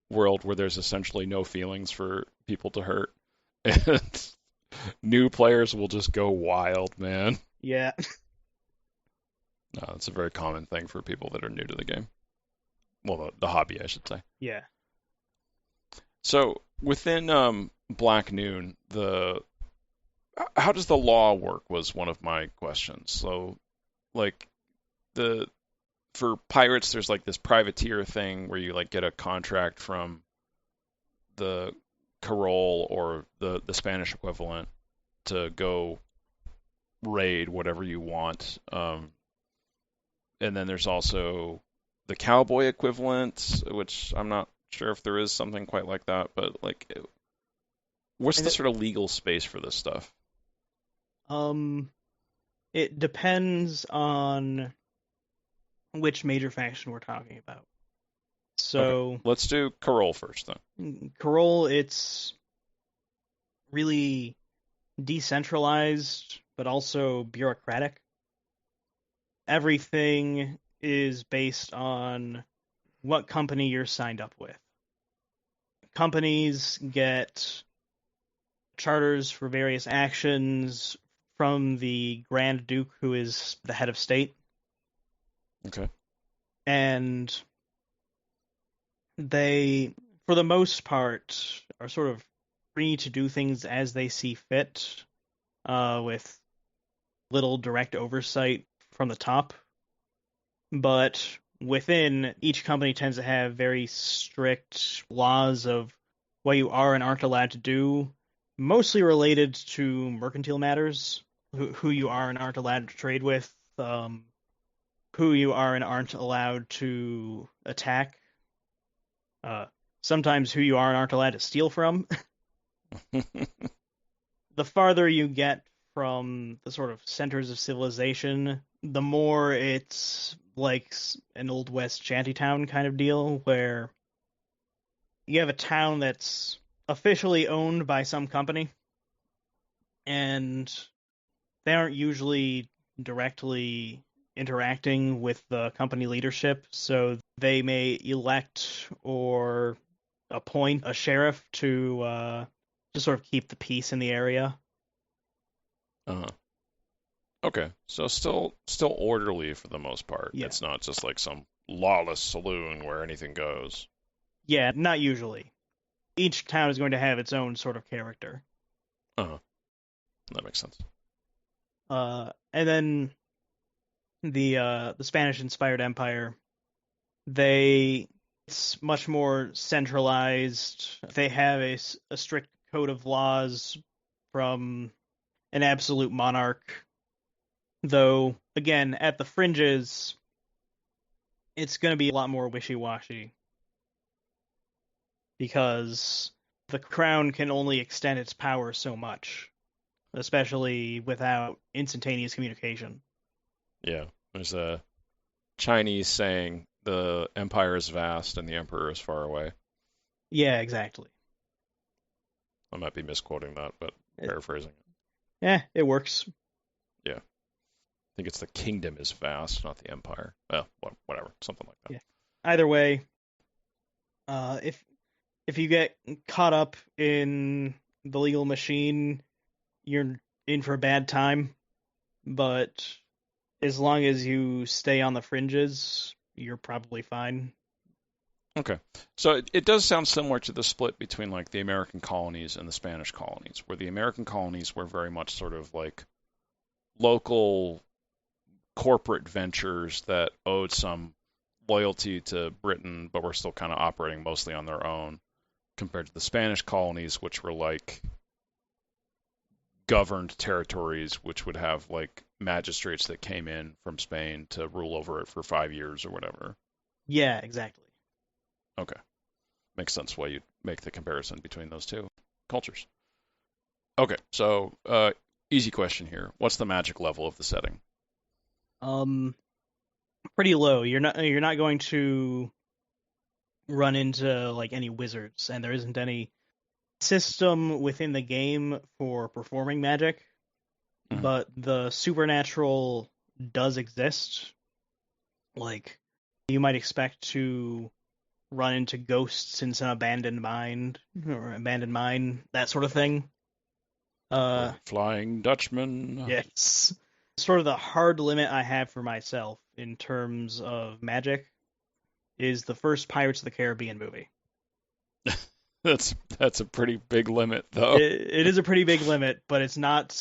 world where there's essentially no feelings for people to hurt. And new players will just go wild, man. Yeah. No, it's a very common thing for people that are new to the game. Well, the hobby, I should say. Yeah. So within Black Noon, how does the law work was one of my questions. So, like, for pirates, there's like this privateer thing where you like get a contract from the Carol or the Spanish equivalent, to go raid whatever you want. And then there's also the cowboy equivalent, which I'm not sure if there is something quite like that, but like, what's the sort of legal space for this stuff? It depends on which major faction we're talking about. So, okay, let's do Carol first then. Carol, it's really decentralized, but also bureaucratic. Everything is based on what company you're signed up with. Companies get charters for various actions from the Grand Duke, who is the head of state. Okay. And they, for the most part, are sort of free to do things as they see fit, with little direct oversight from the top. But within, each company tends to have very strict laws of what you are and aren't allowed to do, mostly related to mercantile matters, who you are and aren't allowed to trade with, who you are and aren't allowed to attack, sometimes who you are and aren't allowed to steal from. The farther you get from the sort of centers of civilization, the more it's like an Old West shantytown kind of deal, where you have a town that's officially owned by some company, and they aren't usually directly interacting with the company leadership, so they may elect or appoint a sheriff to sort of keep the peace in the area. Okay, so still orderly for the most part. Yeah. It's not just like some lawless saloon where anything goes. Yeah, not usually. Each town is going to have its own sort of character. That makes sense. And then the Spanish-inspired empire, it's much more centralized. They have a strict code of laws from an absolute monarch. Though, again, at the fringes, it's going to be a lot more wishy-washy. Because the crown can only extend its power so much, especially without instantaneous communication. Yeah, there's a Chinese saying, the empire is vast and the emperor is far away. Yeah, exactly. I might be misquoting that, but paraphrasing it. Yeah, it works. Yeah. I think it's the kingdom is vast, not the empire. Well, whatever, something like that. Yeah. Either way, if you get caught up in the legal machine, you're in for a bad time. But as long as you stay on the fringes, you're probably fine. Okay. So it does sound similar to the split between like the American colonies and the Spanish colonies, where the American colonies were very much sort of like local corporate ventures that owed some loyalty to Britain, but were still kind of operating mostly on their own, compared to the Spanish colonies, which were like governed territories, which would have like magistrates that came in from Spain to rule over it for 5 years or whatever. Yeah, exactly. Okay. Makes sense why you make the comparison between those two cultures. Okay, so easy question here. What's the magic level of the setting? Pretty low. You're not going to run into like any wizards, and there isn't any system within the game for performing magic, but the supernatural does exist. Like, you might expect to run into ghosts in some abandoned mine, that sort of thing. Flying Dutchman. Yes. Sort of the hard limit I have for myself in terms of magic is the first Pirates of the Caribbean movie. That's a pretty big limit, though. It is a pretty big limit, but it's not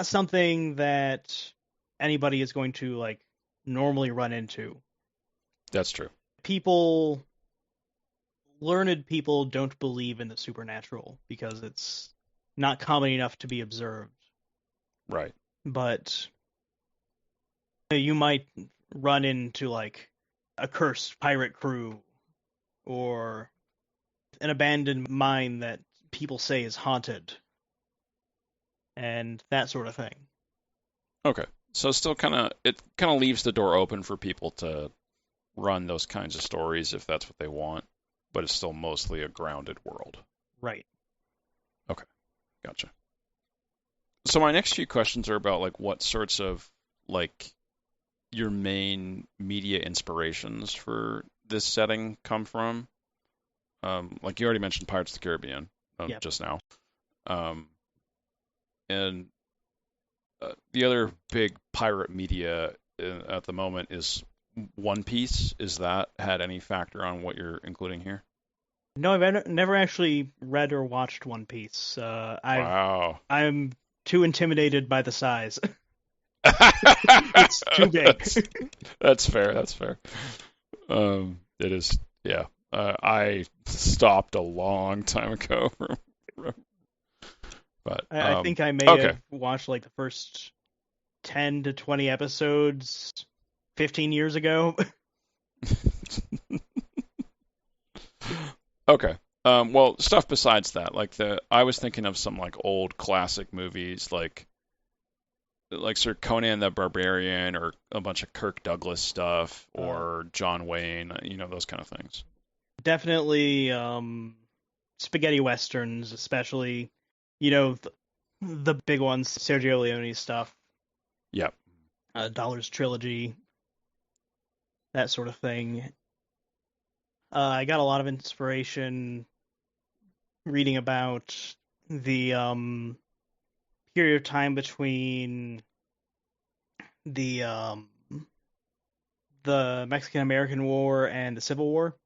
something that anybody is going to like normally run into. That's true. Learned people don't believe in the supernatural because it's not common enough to be observed. Right. But you might run into like a cursed pirate crew or an abandoned mine that people say is haunted and that sort of thing. Okay. So still it kind of leaves the door open for people to run those kinds of stories if that's what they want, but it's still mostly a grounded world. Right. Okay. Gotcha. So my next few questions are about like what sorts of like your main media inspirations for this setting come from. Like you already mentioned Pirates of the Caribbean Yep. just now. And the other big pirate media at the moment is One Piece. Is that had any factor on what you're including here? No, I've never actually read or watched One Piece. Wow. I'm too intimidated by the size. It's too big. That's fair. That's fair. It is. Yeah. I stopped a long time ago. But I think I may okay. have watched like the first 10 to 20 episodes 15 years ago. Okay. Well, stuff besides that, I was thinking of some like old classic movies, like Sir Conan the Barbarian, or a bunch of Kirk Douglas stuff, or John Wayne, those kind of things. Definitely spaghetti westerns, especially, you know, the big ones, Sergio Leone stuff. Yep. Dollars Trilogy, that sort of thing. I got a lot of inspiration reading about the period of time between the Mexican-American War and the Civil War.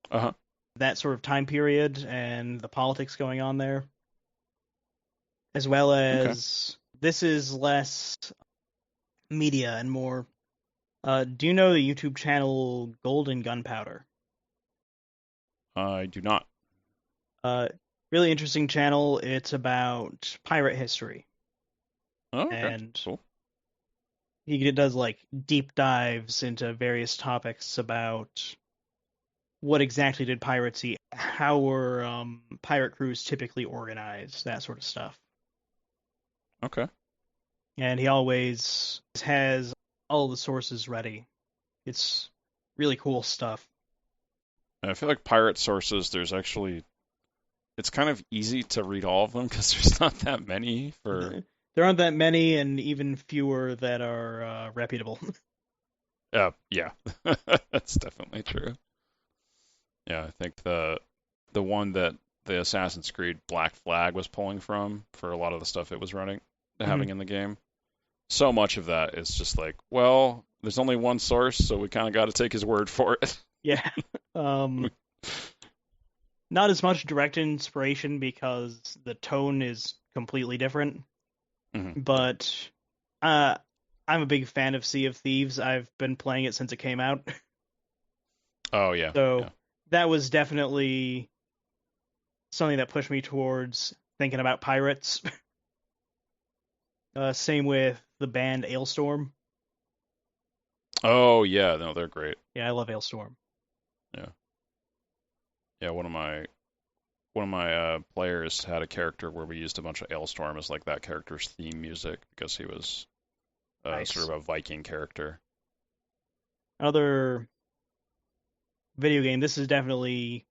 Uh-huh. That sort of time period and the politics going on there. As well as this is less media and more. Do you know the YouTube channel Golden Gunpowder? I do not. Really interesting channel. It's about pirate history. Oh, okay. And cool. he does like deep dives into various topics about what exactly did pirates eat, how were pirate crews typically organized, that sort of stuff. Okay. And he always has all the sources ready. It's really cool stuff. I feel like pirate sources, it's kind of easy to read all of them because there's not that many for. There aren't that many, and even fewer that are reputable. Yeah, that's definitely true. Yeah, I think the one that the Assassin's Creed Black Flag was pulling from for a lot of the stuff it was having in the game. So much of that is just like, well, there's only one source, so we kind of got to take his word for it. Yeah. Not as much direct inspiration because the tone is completely different. Mm-hmm. But I'm a big fan of Sea of Thieves. I've been playing it since it came out. Oh, yeah. So yeah. that was definitely something that pushed me towards thinking about pirates. Same with the band Ailstorm. Oh, yeah. No, they're great. Yeah, I love Ailstorm. Yeah. Yeah, one of my players had a character where we used a bunch of Ailstorm as like that character's theme music because he was Nice. sort of a Viking character. Another video game. This is definitely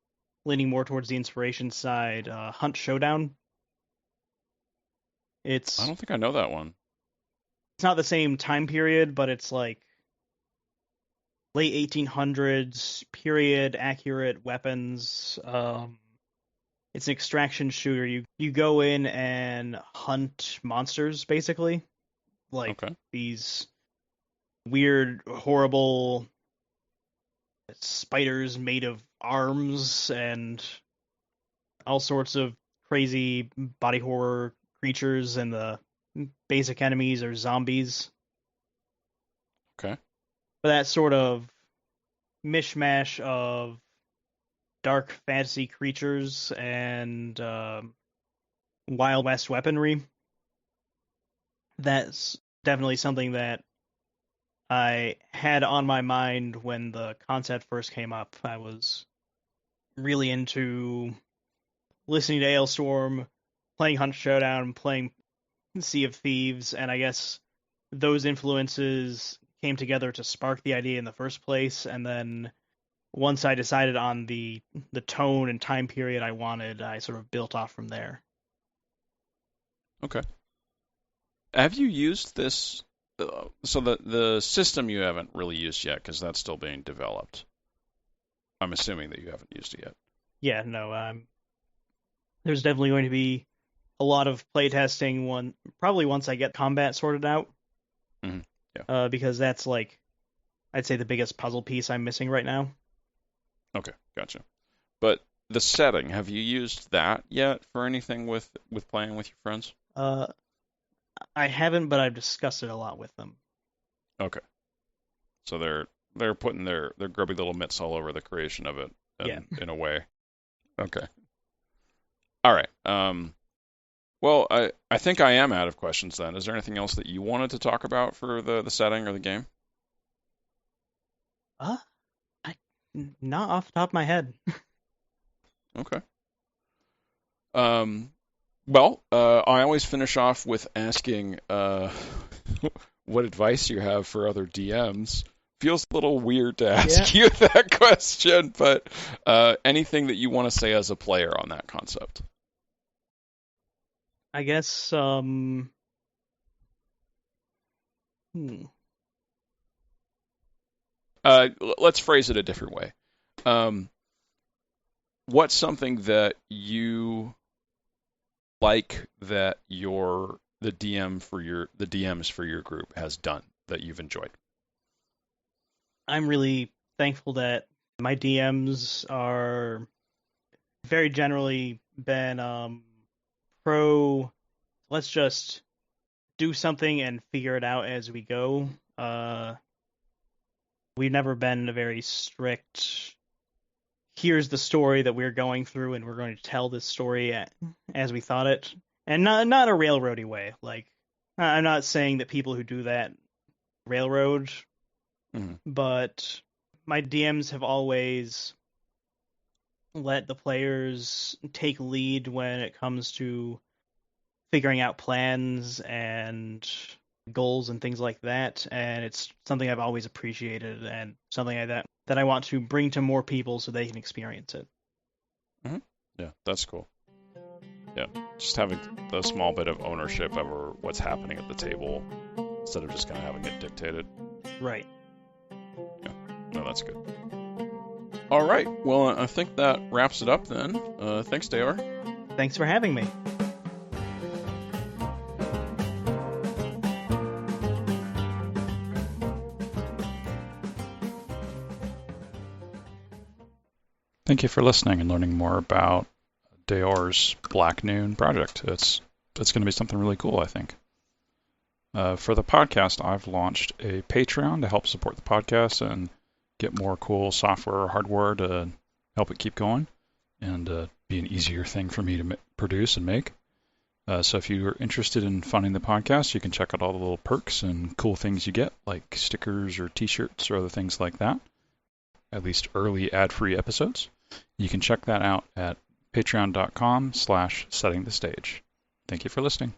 leaning more towards the inspiration side. Hunt Showdown. I don't think I know that one. It's not the same time period, but it's like late 1800s period accurate weapons. It's an extraction shooter. You go in and hunt monsters, basically, like these weird, horrible spiders made of arms and all sorts of crazy body horror creatures, and the basic enemies are zombies. Okay. But that sort of mishmash of dark fantasy creatures and Wild West weaponry. That's definitely something that I had on my mind when the concept first came up. I was really into listening to Ailstorm, playing Hunt Showdown, playing Sea of Thieves, and I guess those influences came together to spark the idea in the first place, and then once I decided on the tone and time period I wanted, I sort of built off from there. Okay. Have you used this? So the system you haven't really used yet because that's still being developed. I'm assuming that you haven't used it yet. Yeah, no, there's definitely going to be a lot of playtesting probably once I get combat sorted out. Mm-hmm. Yeah. Because that's like, I'd say the biggest puzzle piece I'm missing right now. Okay, gotcha. But the setting, have you used that yet for anything with playing with your friends? I haven't, but I've discussed it a lot with them. Okay. So they're putting their grubby little mitts all over the creation of it in a way. Okay. All right. Well, I think I am out of questions then. Is there anything else that you wanted to talk about for the setting or the game? Not off the top of my head. Okay. Well, I always finish off with asking what advice you have for other DMs. Feels a little weird to ask you that question, but anything that you want to say as a player on that concept? I guess, Let's phrase it a different way. What's something that you like that the DMs for your group has done that you've enjoyed? I'm really thankful that my DMs are very generally been pro, let's just do something and figure it out as we go. We've never been a very strict, here's the story that we're going through and we're going to tell this story as we thought it. And not a railroady way. Like, I'm not saying that people who do that railroad, but my DMs have always let the players take lead when it comes to figuring out plans and goals and things like that, and it's something I've always appreciated and something that I want to bring to more people so they can experience it. Mm-hmm. Yeah, that's cool. Yeah, just having the small bit of ownership over what's happening at the table instead of just kind of having it dictated. Right. Yeah, no, that's good. All right, well, I think that wraps it up then. Thanks, Deor. Thanks for having me. Thank you for listening and learning more about Deor's Black Noon project. It's going to be something really cool, I think. For the podcast, I've launched a Patreon to help support the podcast and get more cool software or hardware to help it keep going and be an easier thing for me to produce and make. So if you're interested in funding the podcast, you can check out all the little perks and cool things you get, like stickers or t-shirts or other things like that, at least early ad-free episodes. You can check that out at patreon.com/settingthestage. Thank you for listening.